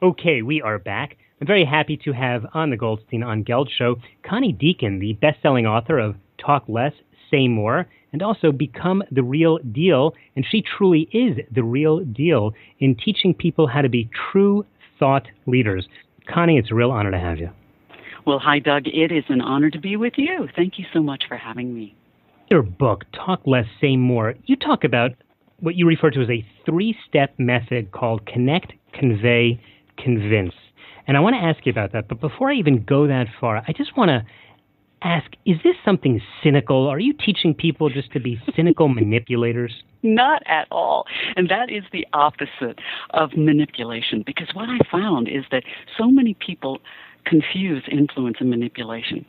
Okay, we are back. I'm very happy to have on the Goldstein on Gelt show Connie Dieken, the best-selling author of Talk Less, Say More, and also Become the Real Deal. And she truly is the real deal in teaching people how to be true thought leaders. Connie, it's a real honor to have you. Well, hi, Doug. It is an honor to be with you. Thank you so much for having me. Your book, Talk Less, Say More, you talk about what you refer to as a three-step method called connect, convey, convince. And I want to ask you about that. But before I even go that far, I just want to ask, is this something cynical? Are you teaching people just to be cynical manipulators? Not at all. And that is the opposite of manipulation, because what I found is that so many people confuse influence and manipulation.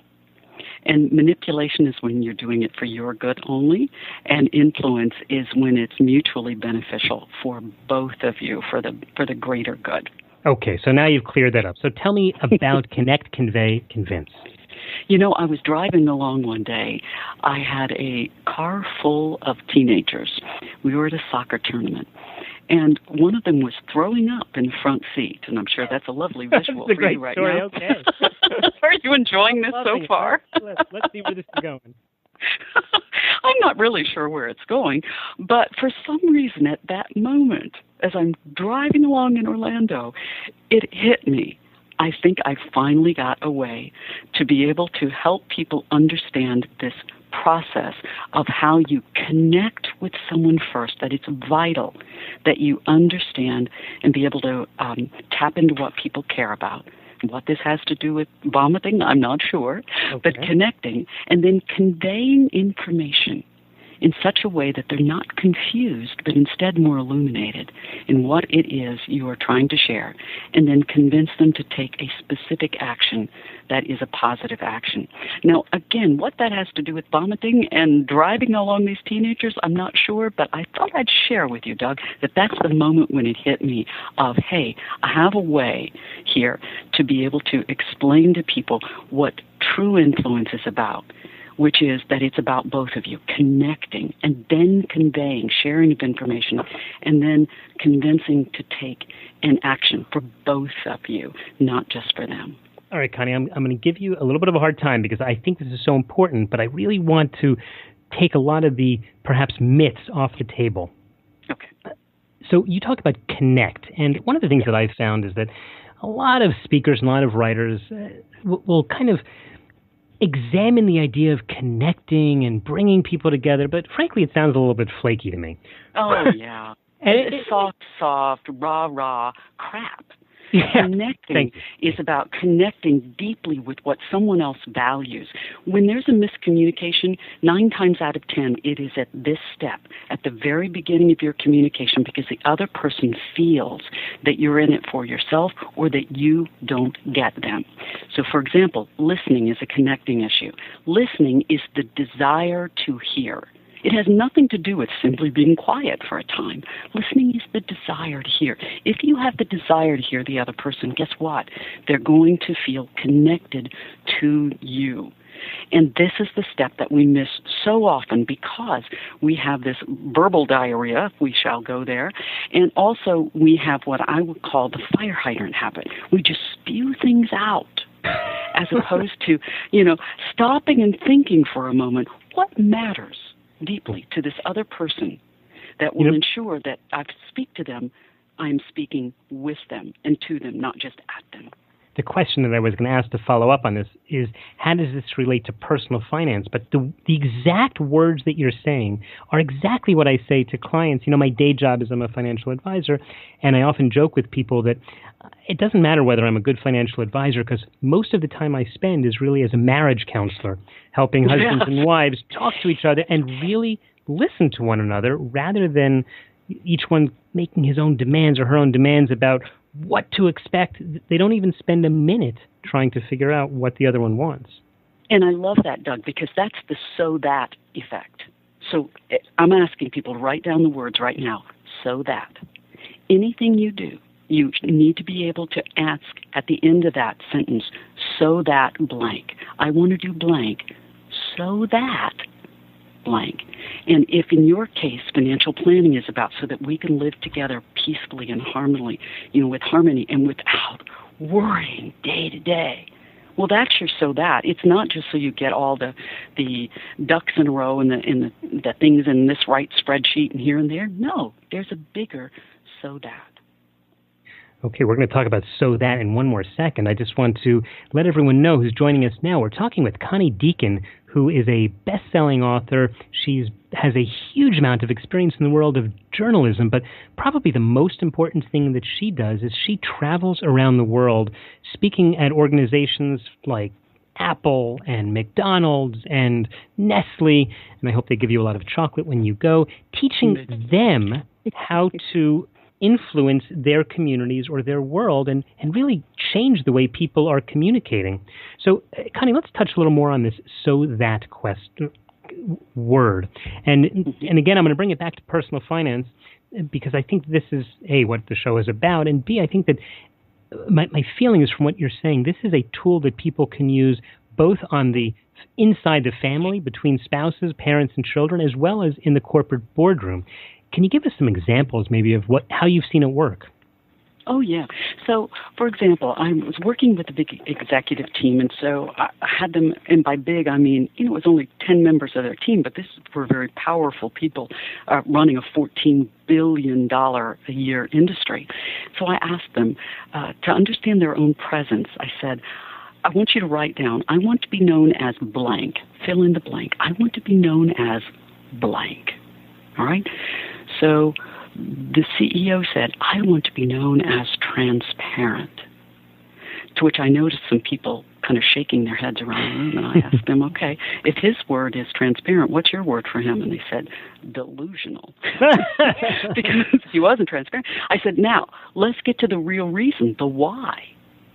And manipulation is when you're doing it for your good only, and influence is when it's mutually beneficial for both of you, for the greater good. Okay, so now you've cleared that up. So tell me about connect, convey, convince. You know, I was driving along one day. I had a car full of teenagers. We were at a soccer tournament. And one of them was throwing up in the front seat. And I'm sure that's a lovely visual that's a for great you right story. now. Okay. Are you enjoying this so far? Let's see where this is going. I'm not really sure where it's going, but for some reason at that moment, as I'm driving along in Orlando, it hit me. I think I finally got a way to be able to help people understand this process of how you connect with someone first, that it's vital that you understand and be able to tap into what people care about. What this has to do with vomiting, I'm not sure, but connecting and then conveying information in such a way that they're not confused, but instead more illuminated in what it is you are trying to share, and then convince them to take a specific action that is a positive action. Now, again, what that has to do with vomiting and driving along these teenagers, I'm not sure, but I thought I'd share with you, Doug, that that's the moment when it hit me of, hey, I have a way here to be able to explain to people what true influence is about, which is that it's about both of you connecting and then conveying, sharing of information, and then convincing to take an action for both of you, not just for them. All right, Connie, I'm going to give you a little bit of a hard time because I think this is so important, but I really want to take a lot of the perhaps myths off the table. Okay. So you talk about connect, and one of the things that I've found is that a lot of speakers and a lot of writers will kind of examine the idea of connecting and bringing people together, but frankly, it sounds a little bit flaky to me. Oh, yeah. It's soft, rah crap. Yeah, connecting is about connecting deeply with what someone else values. When there's a miscommunication, 9 times out of 10, it is at this step, at the very beginning of your communication, because the other person feels that you're in it for yourself or that you don't get them. So, for example, listening is a connecting issue. Listening is the desire to hear. It has nothing to do with simply being quiet for a time. Listening is the desire to hear. If you have the desire to hear the other person, guess what? They're going to feel connected to you. And this is the step that we miss so often because we have this verbal diarrhea, if we shall go there, and also we have what I would call the fire hydrant habit. We just spew things out as opposed to, stopping and thinking for a moment, what matters deeply to this other person that will ensure that I speak to them, I'm speaking with them and to them, not just at them. The question that I was going to ask to follow up on this is, how does this relate to personal finance? But the exact words that you're saying are exactly what I say to clients. My day job is I'm a financial advisor, and I often joke with people that it doesn't matter whether I'm a good financial advisor because most of the time I spend is really as a marriage counselor, helping husbands and wives talk to each other and really listen to one another rather than each one making his own demands or her own demands about what to expect. They don't even spend a minute trying to figure out what the other one wants. And I love that, Doug, because that's the so that effect. So I'm asking people to write down the words right now, so that. Anything you do, you need to be able to ask at the end of that sentence, so that blank. I want to do blank, so that blank. And if in your case financial planning is about so that we can live together peacefully and harmony, with harmony and without worrying day to day. Well, that's your so that. It's not just so you get all the ducks in a row and the things in this right spreadsheet and here and there. No, there's a bigger so that. Okay, we're going to talk about so that in one more second. I just want to let everyone know who's joining us now. We're talking with Connie Dieken, who is a best-selling author. She has a huge amount of experience in the world of journalism, but probably the most important thing that she does is she travels around the world speaking at organizations like Apple and McDonald's and Nestle, and I hope they give you a lot of chocolate when you go, teaching them how to influence their communities or their world and really change the way people are communicating. So, Connie, let's touch a little more on this so that word. And again, I'm going to bring it back to personal finance because I think this is, A, what the show is about, and B, I think that my feeling is from what you're saying, this is a tool that people can use both on the inside the family, between spouses, parents, and children, as well as in the corporate boardroom. Can you give us some examples maybe of how you've seen it work? Oh, yeah. So, for example, I was working with a big executive team, and so I had them, and by big, I mean, it was only 10 members of their team, but this were very powerful people running a $14 billion a year industry. So I asked them to understand their own presence. I said, I want you to write down, I want to be known as blank. Fill in the blank. I want to be known as blank. All right? So the CEO said, I want to be known as transparent, to which I noticed some people kind of shaking their heads around the room, and I asked them, okay, if his word is transparent, what's your word for him? And they said, delusional, because he wasn't transparent. I said, now, let's get to the real reason, the why.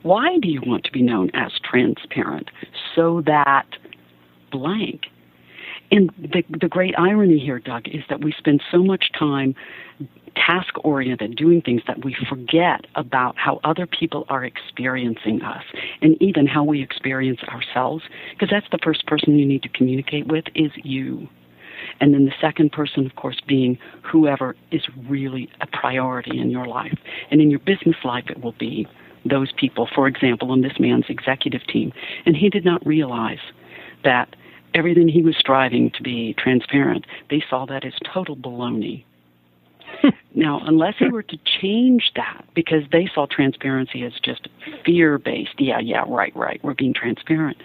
Why do you want to be known as transparent? So that blank. And the great irony here, Doug, is that we spend so much time task-oriented, doing things that we forget about how other people are experiencing us and even how we experience ourselves, because that's the first person you need to communicate with is you. And then the second person, of course, being whoever is really a priority in your life. And in your business life, it will be those people, for example, on this man's executive team. And he did not realize that everything he was striving to be transparent, they saw that as total baloney. Now, unless he were to change that, because they saw transparency as just fear-based, right, we're being transparent.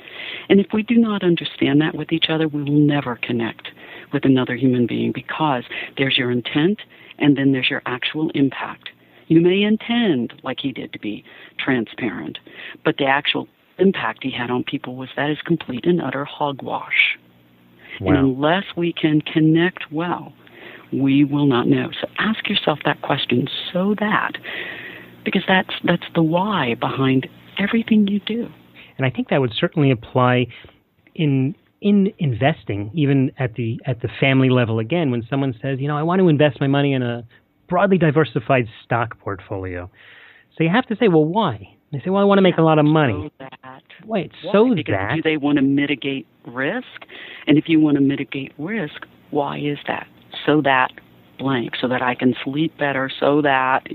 And if we do not understand that with each other, we will never connect with another human being, because there's your intent and then there's your actual impact. You may intend, like he did, to be transparent, but the actual impact he had on people was that is complete and utter hogwash. Wow. And unless we can connect well, we will not know. So ask yourself that question because that's the why behind everything you do. And I think that would certainly apply in investing, even at the family level. Again, when someone says, I want to invest my money in a broadly diversified stock portfolio. So you have to say, well, why? They say, well, I want to make a lot of money. Why? Do they want to mitigate risk? And if you want to mitigate risk, why is that? So that blank, so that I can sleep better, so that,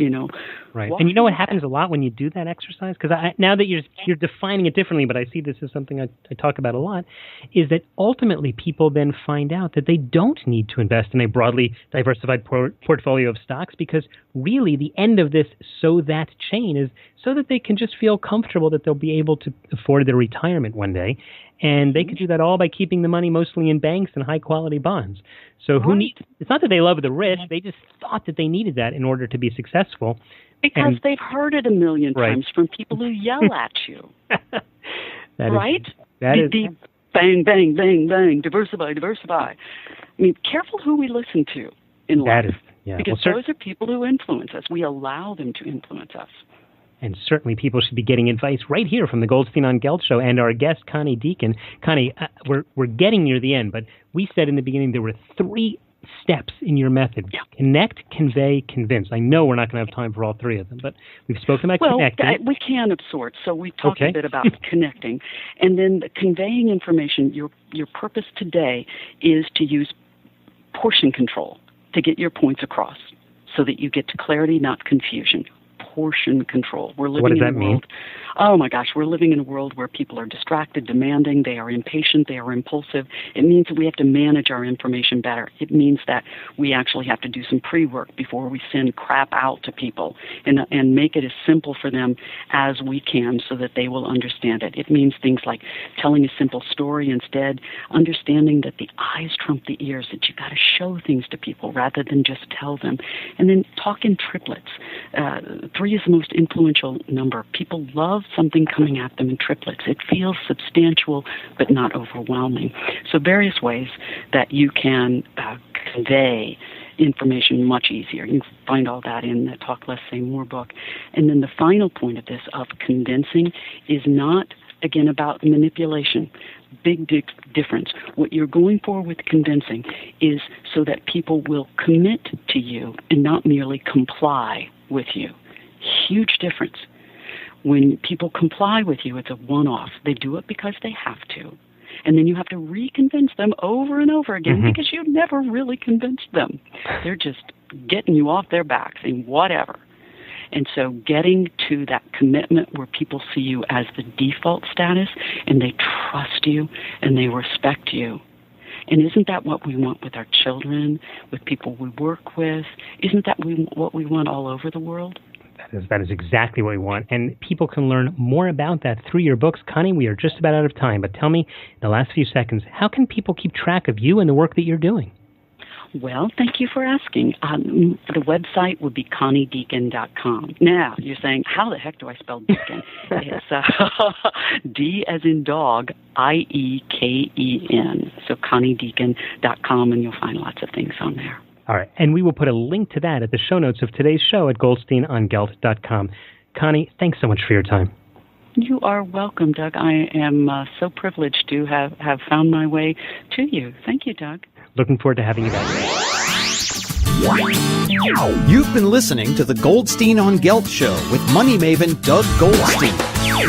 Right. And you know what happens a lot when you do that exercise? Because now that you're defining it differently, but I see this as something I talk about a lot, is that ultimately people then find out that they don't need to invest in a broadly diversified portfolio of stocks, because really the end of this so that chain is so that they can just feel comfortable that they'll be able to afford their retirement one day. And they could do that all by keeping the money mostly in banks and high-quality bonds. So it's not that they love the risk. They just thought that they needed that in order to be successful. Because they've heard it a million times from people who yell at you. Right? Bang, bang, bang, bang, diversify. I mean, careful who we listen to in life. Because those are people who influence us. We allow them to influence us. And certainly people should be getting advice right here from the Goldstein on Gelt show and our guest, Connie Dieken. Connie, we're getting near the end, but we said in the beginning there were 3 steps in your method. Yeah. Connect, convey, convince. I know we're not going to have time for all 3 of them, but we've spoken about connecting. We can of sorts. So we talked a bit about connecting. And then the conveying information, your purpose today is to use portion control to get your points across. so that you get to clarity, not confusion. Portion control. We're living What does in that a mean? world. Oh my gosh, we're living in a world where people are distracted, demanding, they are impatient, they are impulsive. It means that we have to manage our information better. It means that we actually have to do some pre-work before we send crap out to people and make it as simple for them as we can so that they will understand it. It means things like telling a simple story instead, understanding that the eyes trump the ears, that you got to show things to people rather than just tell them. And then talk in triplets. 3 is the most influential number. People love something coming at them in triplets. It feels substantial but not overwhelming. So various ways that you can convey information much easier. You can find all that in the Talk Less, Say More book. And then the final point of this, of condensing, is not, again, about manipulation. Big difference. What you're going for with condensing is so that people will commit to you and not merely comply with you. Huge difference. When people comply with you, it's a one-off. They do it because they have to. And then you have to reconvince them over and over again because you never really convinced them. They're just getting you off their back, saying whatever. And so getting to that commitment where people see you as the default status and they trust you and they respect you. And isn't that what we want with our children, with people we work with? Isn't that what we want all over the world? That is exactly what we want. And people can learn more about that through your books. Connie, we are just about out of time, but tell me, in the last few seconds, how can people keep track of you and the work that you're doing? Well, thank you for asking. The website would be ConnieDieken.com. Now, you're saying, how the heck do I spell Dieken? It's D as in dog, I-E-K-E-N. So ConnieDieken.com, and you'll find lots of things on there. All right, and we will put a link to that at the show notes of today's show at GoldsteinOnGelt.com. Connie, thanks so much for your time. You are welcome, Doug. I am so privileged to have found my way to you. Thank you, Doug. Looking forward to having you back. You've been listening to the Goldstein on Gelt Show with money maven Doug Goldstein.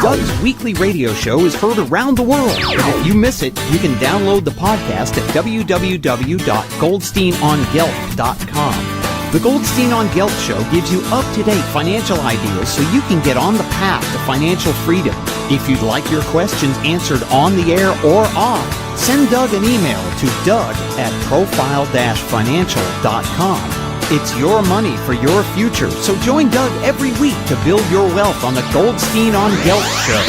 Doug's weekly radio show is heard around the world. If you miss it, you can download the podcast at www.goldsteinongelt.com. The Goldstein on Gelt Show gives you up-to-date financial ideas so you can get on the path to financial freedom. If you'd like your questions answered on the air or off, send Doug an email to doug@profile-financial.com. It's your money for your future, so join Doug every week to build your wealth on the Goldstein on Gelt Show.